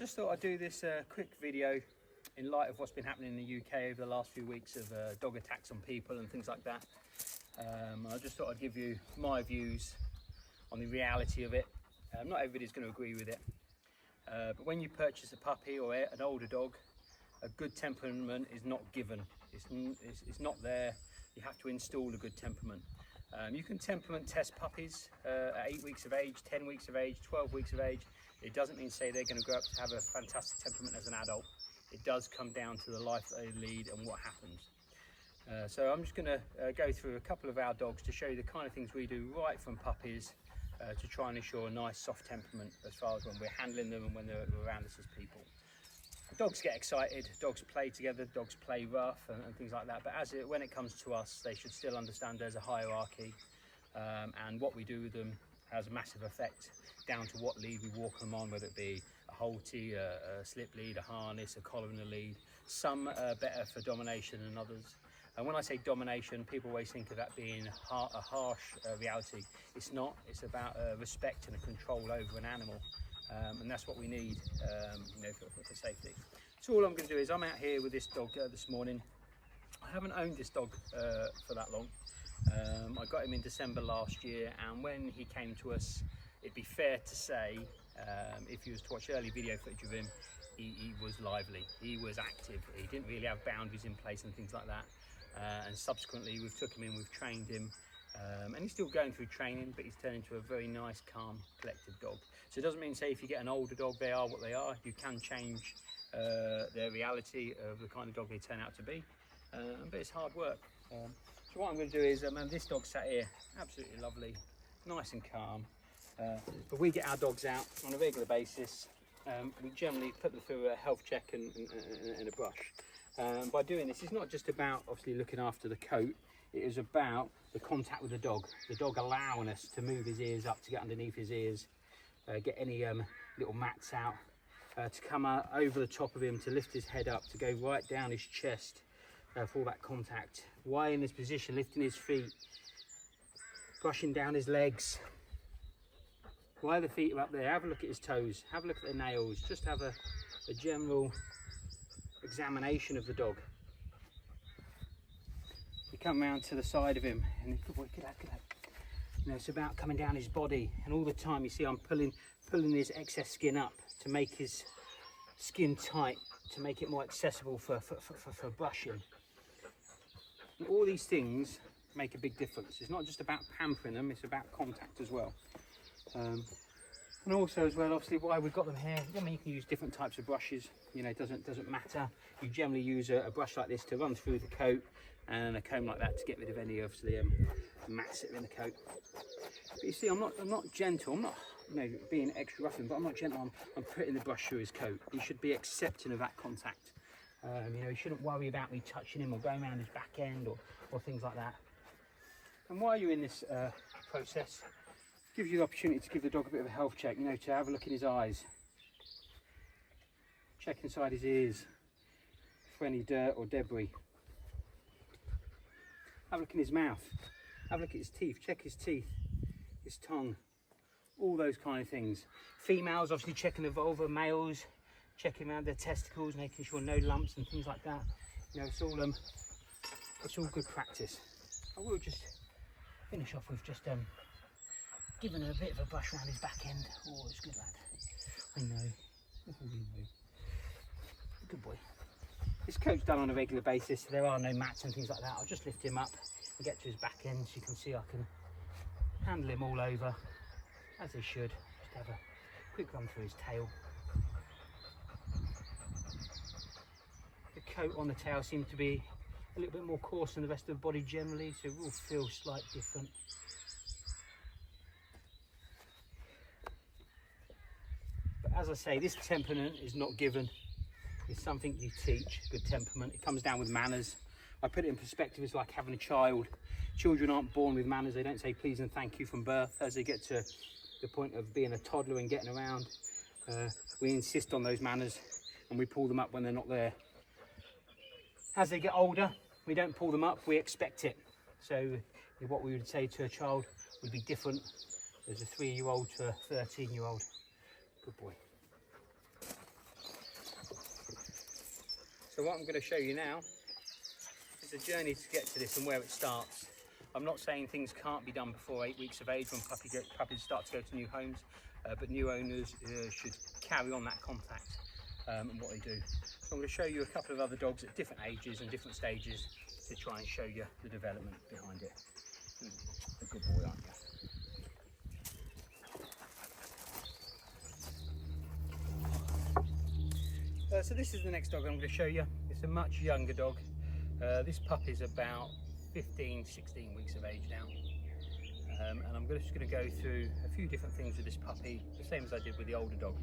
just thought I'd do this quick video in light of what's been happening in the UK over the last few weeks of dog attacks on people and things like that. I just thought I'd give you my views on the reality of it. Not everybody's going to agree with it, but when you purchase a puppy or an older dog, a good temperament is not given. It's not there. You have to install a good temperament. You can temperament test puppies at 8 weeks of age, 10 weeks of age, 12 weeks of age. It doesn't mean say they're going to grow up to have a fantastic temperament as an adult. It does come down to the life they lead and what happens. So I'm just going to go through a couple of our dogs to show you the kind of things we do right from puppies to try and ensure a nice soft temperament as far as when we're handling them and when they're around us as people. Dogs get excited, dogs play together, dogs play rough and things like that, but when it comes to us, they should still understand there's a hierarchy, and what we do with them has a massive effect down to what lead we walk them on, whether it be a holty, a slip lead, a harness, a collar and a lead. Some are better for domination than others. And when I say domination, people always think of that being a harsh reality. It's not. It's about respect and a control over an animal. And that's what we need, for safety. So all I'm going to do is I'm out here with this dog this morning. I haven't owned this dog for that long. I got him in December last year, and when he came to us, it'd be fair to say, if you was to watch early video footage of him, he was lively, he was active, he didn't really have boundaries in place and things like that. And subsequently we've took him in, we've trained him. And he's still going through training, but he's turned into a very nice, calm, collected dog. So it doesn't mean, say, if you get an older dog, they are what they are. You can change their reality of the kind of dog they turn out to be. But it's hard work. So what I'm going to do is, this dog sat here, absolutely lovely, nice and calm. But we get our dogs out on a regular basis. We generally put them through a health check and a brush. By doing this, it's not just about obviously looking after the coat. It is about the contact with the dog allowing us to move his ears up, to get underneath his ears, get any little mats out, to come over the top of him, to lift his head up, to go right down his chest for all that contact. Why in this position, lifting his feet, brushing down his legs. Why the feet are up there, have a look at his toes, have a look at the nails, just have a general examination of the dog. You come round to the side of him, and good boy, good lad. You know, it's about coming down his body, and all the time you see I'm pulling his excess skin up to make his skin tight, to make it more accessible for brushing. And all these things make a big difference. It's not just about pampering them, it's about contact as well. And also as well, obviously, why we've got them here, I mean, you can use different types of brushes, you know, it doesn't matter. You generally use a brush like this to run through the coat, and a comb like that to get rid of any of the mats that are in the coat. But you see, I'm not gentle, I'm not, being extra roughing, but I'm not gentle. I'm putting the brush through his coat. He should be accepting of that contact. He shouldn't worry about me touching him or going around his back end or things like that. And while you're in this process, it gives you the opportunity to give the dog a bit of a health check, to have a look in his eyes, check inside his ears for any dirt or debris. Have a look in his mouth, have a look at his teeth, check his teeth, his tongue, all those kind of things. Females obviously checking the vulva, males checking around their testicles, making sure no lumps and things like that. It's all good practice. I will just finish off with just giving her a bit of a brush around his back end. Oh, it's good, lad. I know. Good boy. This coat's done on a regular basis, so there are no mats and things like that. I'll just lift him up and get to his back end, so you can see I can handle him all over, as they should. Just have a quick run through his tail. The coat on the tail seems to be a little bit more coarse than the rest of the body generally, so it will feel slightly different. But as I say, this temperament is not given. It's something you teach, good temperament. It comes down with manners. I put it in perspective, it's like having a child. Children aren't born with manners. They don't say please and thank you from birth. As they get to the point of being a toddler and getting around, we insist on those manners and we pull them up when they're not there. As they get older, we don't pull them up, we expect it. So what we would say to a child would be different as a 3-year-old to a 13-year-old. Good boy. So what I'm going to show you now is the journey to get to this and where it starts. I'm not saying things can't be done before 8 weeks of age when puppies start to go to new homes, but new owners should carry on that contact and what they do. So I'm going to show you a couple of other dogs at different ages and different stages to try and show you the development behind it. A good boy, aren't you? So this is the next dog I'm going to show you. It's a much younger dog. This puppy's about 15, 16 weeks of age now. And I'm just going to go through a few different things with this puppy, the same as I did with the older dog.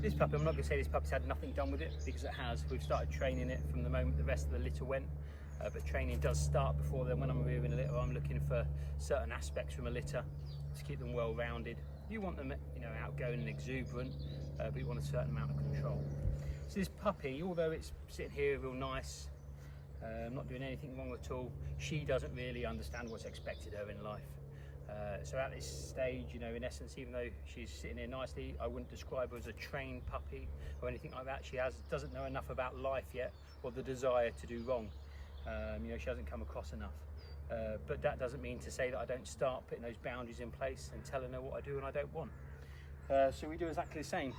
This puppy, I'm not going to say this puppy's had nothing done with it, because it has. We've started training it from the moment the rest of the litter went. But training does start before then. When I'm removing a litter, I'm looking for certain aspects from a litter to keep them well rounded. You want them, outgoing and exuberant, but you want a certain amount of control. So this puppy, although it's sitting here real nice, not doing anything wrong at all, she doesn't really understand what's expected of her in life. So at this stage, in essence, even though she's sitting here nicely, I wouldn't describe her as a trained puppy or anything like that. She doesn't know enough about life yet, or the desire to do wrong. She hasn't come across enough. But that doesn't mean to say that I don't start putting those boundaries in place and telling her what I do and I don't want. So we do exactly the same.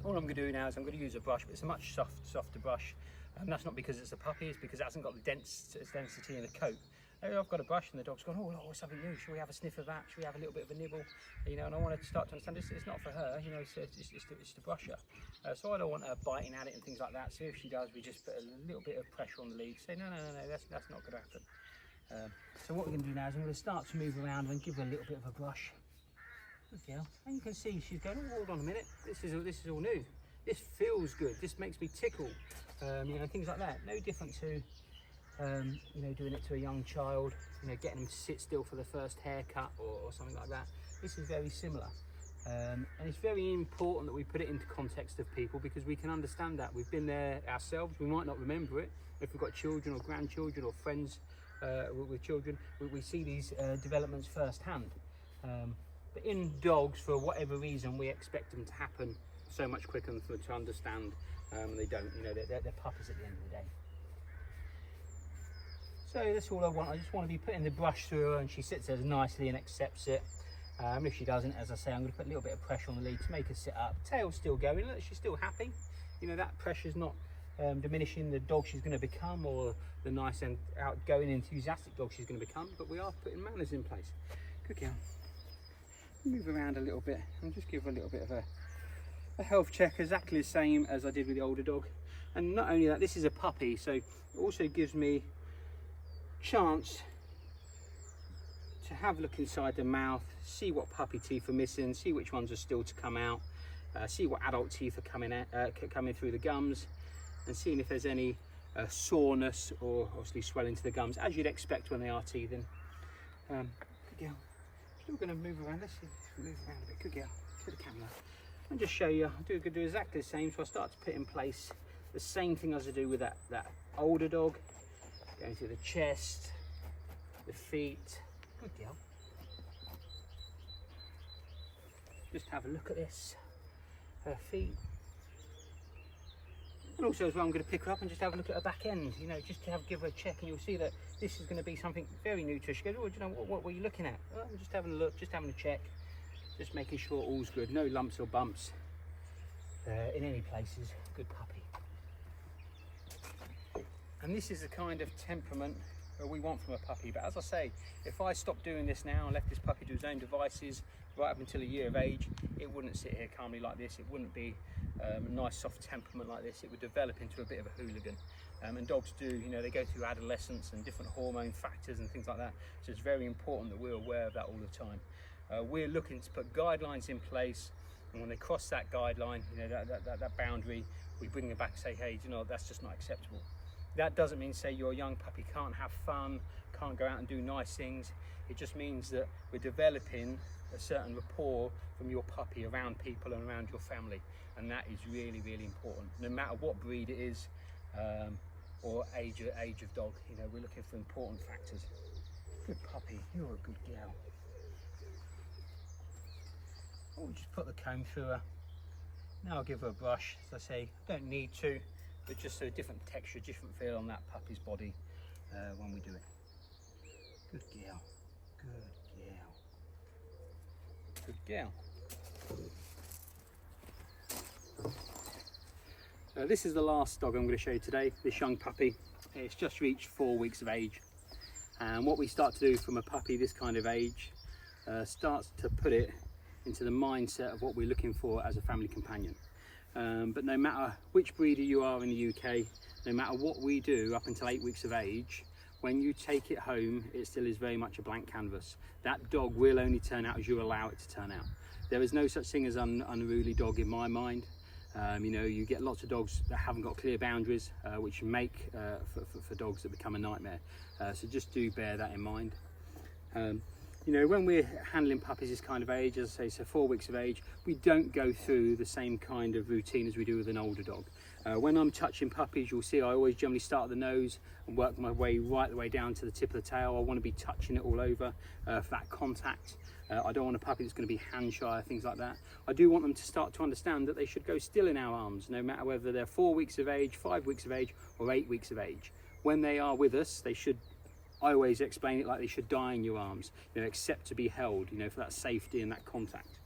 All I'm going to do now is I'm going to use a brush, but it's a much softer brush. And that's not because it's a puppy, it's because it hasn't got the density in the coat. I've got a brush and the dog's gone, oh, something new, shall we have a sniff of that? Shall we have a little bit of a nibble? And I want to start to understand it's not for her, it's to brush her. So I don't want her biting at it and things like that. So if she does, we just put a little bit of pressure on the lead. Say, no, that's not going to happen. So what we're going to do now is I'm going to start to move around and give her a little bit of a brush. Good girl. And you can see she's going, oh, hold on a minute, this is all new. This feels good, this makes me tickle. Things like that. No different to doing it to a young child, getting them to sit still for the first haircut or something like that. This is very similar. And it's very important that we put it into context of people, because we can understand that. We've been there ourselves, we might not remember it. If we've got children or grandchildren or friends with children, we see these developments firsthand. But in dogs, for whatever reason, we expect them to happen so much quicker than for them to understand, and they don't. They're puppies at the end of the day. So that's all I want. I just want to be putting the brush through her and she sits there nicely and accepts it. If she doesn't, as I say, I'm going to put a little bit of pressure on the lead to make her sit up. Tail's still going, look, she's still happy. That pressure's not diminishing the dog she's going to become, or the nice and outgoing, enthusiastic dog she's going to become, but we are putting manners in place. Good girl. Move around a little bit and just give her a little bit of a health check, exactly the same as I did with the older dog. And not only that, this is a puppy, so it also gives me chance to have a look inside the mouth, see what puppy teeth are missing, see which ones are still to come out, see what adult teeth are coming through the gums, and seeing if there's any soreness or obviously swelling to the gums, as you'd expect when they are teething. Good girl. Still going to move around. Let's see, move around a bit. Good girl. To the camera. And just show you. I do exactly the same. So I start to put in place the same thing as I do with that older dog. Going through the chest, the feet. Good girl. Just have a look at this. Her feet. And also as well, I'm going to pick her up and just have a look at her back end, just to give her a check, and you'll see that this is going to be something very new to her. She goes, oh, do you know, what were you looking at? Oh, I'm just having a look, just having a check, just making sure all's good, no lumps or bumps in any places. Good puppy. And this is the kind of temperament that we want from a puppy. But as I say, if I stopped doing this now and left this puppy to his own devices right up until a year of age, it wouldn't sit here calmly like this. It wouldn't be a nice soft temperament like this. It would develop into a bit of a hooligan. And dogs do, they go through adolescence and different hormone factors and things like that. So it's very important that we're aware of that all the time. We're looking to put guidelines in place, and when they cross that guideline, that boundary, we bring them back and say, hey, that's just not acceptable. That doesn't mean say your young puppy can't have fun, can't go out and do nice things. It just means that we're developing a certain rapport from your puppy around people and around your family, and that is really, really important. No matter what breed it is, or age of dog, we're looking for important factors. Good puppy, you're a good girl. I'll just put the comb through her. Now I'll give her a brush. As I say, I don't need to. but just a different texture, different feel on that puppy's body when we do it. Good girl, good girl, good girl. This is the last dog I'm going to show you today, this young puppy. It's just reached 4 weeks of age, and what we start to do from a puppy this kind of age starts to put it into the mindset of what we're looking for as a family companion. But no matter which breeder you are in the UK, no matter what we do up until 8 weeks of age, when you take it home, it still is very much a blank canvas. That dog will only turn out as you allow it to turn out. There is no such thing as an unruly dog in my mind. You know, you get lots of dogs that haven't got clear boundaries, which make for dogs that become a nightmare. So just do bear that in mind. You know, when we're handling puppies this kind of age, as I say, so 4 weeks of age, we don't go through the same kind of routine as we do with an older dog. When I'm touching puppies, you'll see I always generally start at the nose and work my way right the way down to the tip of the tail. I want to be touching it all over for that contact. I don't want a puppy that's going to be hand shy, things like that. I do want them to start to understand that they should go still in our arms, no matter whether they're 4 weeks of age, 5 weeks of age, or 8 weeks of age. When they are with us, they should, I always explain it like they should die in your arms, you know, except to be held, you know, for that safety and that contact.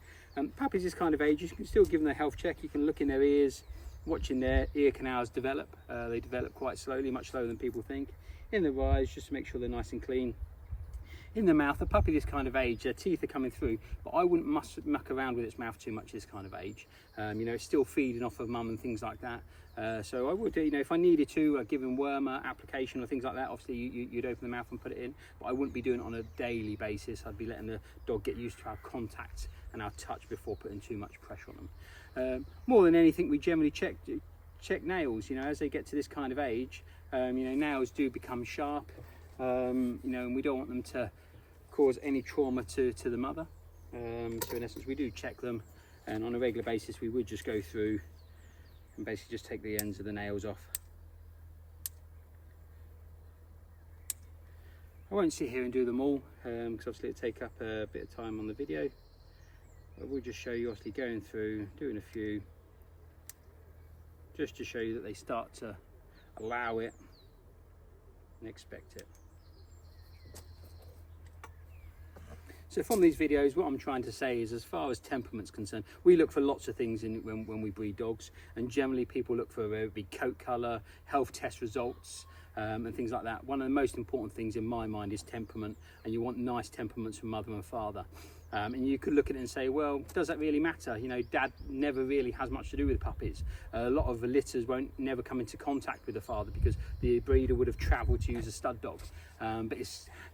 Puppies this kind of age, you can still give them a health check. You can look in their ears, watching their ear canals develop. They develop quite slowly, much slower than people think. In their eyes, just to make sure they're nice and clean. In the mouth, a puppy this kind of age, their teeth are coming through, but I wouldn't muck around with its mouth too much this kind of age. You know, it's still feeding off of mum and things like that. So I would, you know, if I needed to, give them wormer application or things like that, obviously you'd open the mouth and put it in, but I wouldn't be doing it on a daily basis. I'd be letting the dog get used to our contact and our touch before putting too much pressure on them. More than anything, we generally check nails, you know, as they get to this kind of age. You know, nails do become sharp. You know, and we don't want them to cause any trauma to the mother. So in essence, we do check them, and on a regular basis we would just go through and basically just take the ends of the nails off. I won't sit here and do them all because obviously it'll take up a bit of time on the video. I will just show you obviously going through, doing a few, just to show you that they start to allow it and expect it. So from these videos, what I'm trying to say is, as far as temperament's concerned, we look for lots of things when we breed dogs, and generally people look for whether it be coat colour, health test results, and things like that. One of the most important things in my mind is temperament, and you want nice temperaments from mother and father. And you could look at it and say, well, does that really matter? You know, dad never really has much to do with puppies. A lot of the litters won't never come into contact with the father because the breeder would have travelled to use a stud dog. But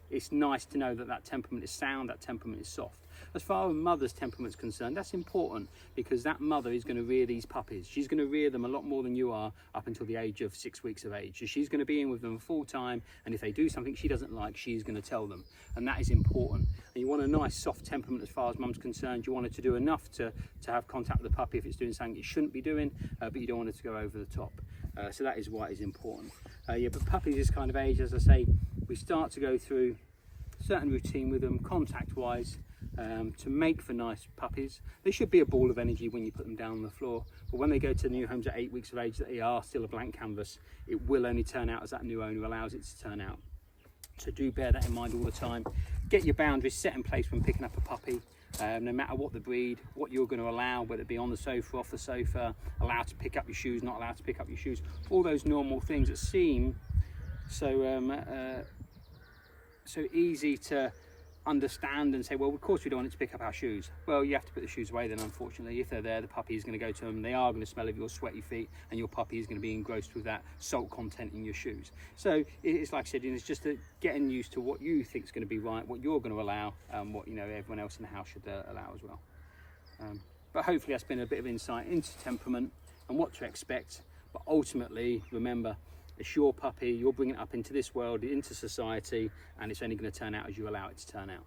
it's nice to know that that temperament is sound, that temperament is soft. As far as mother's temperament is concerned, that's important because that mother is going to rear these puppies. She's going to rear them a lot more than you are up until the age of 6 weeks of age. So she's going to be in with them full time, and if they do something she doesn't like, she's going to tell them, and that is important. And you want a nice soft temperament as far as mum's concerned. You want it to do enough to have contact with the puppy if it's doing something it shouldn't be doing, but you don't want it to go over the top. So that is why it is important. Yeah, but puppies this kind of age, as I say, we start to go through certain routine with them contact wise to make for nice puppies. They should be a ball of energy when you put them down on the floor, but when they go to new homes at 8 weeks of age, they are still a blank canvas. It will only turn out as that new owner allows it to turn out. So do bear that in mind all the time. Get your boundaries set in place when picking up a puppy. No matter what the breed, what you're going to allow, whether it be on the sofa, off the sofa, allowed to pick up your shoes, not allowed to pick up your shoes, all those normal things that seem so easy to understand and say, well, of course we don't want it to pick up our shoes. Well, you have to put the shoes away then, unfortunately. If they're there, the puppy is going to go to them, they are going to smell of your sweaty feet, and your puppy is going to be engrossed with that salt content in your shoes. So it's like I said, it's just getting used to what you think is going to be right, what you're going to allow, and what, you know, everyone else in the house should allow as well. But hopefully that's been a bit of insight into temperament and what to expect. But ultimately, remember, it's your puppy, you're bringing it up into this world, into society, and it's only going to turn out as you allow it to turn out.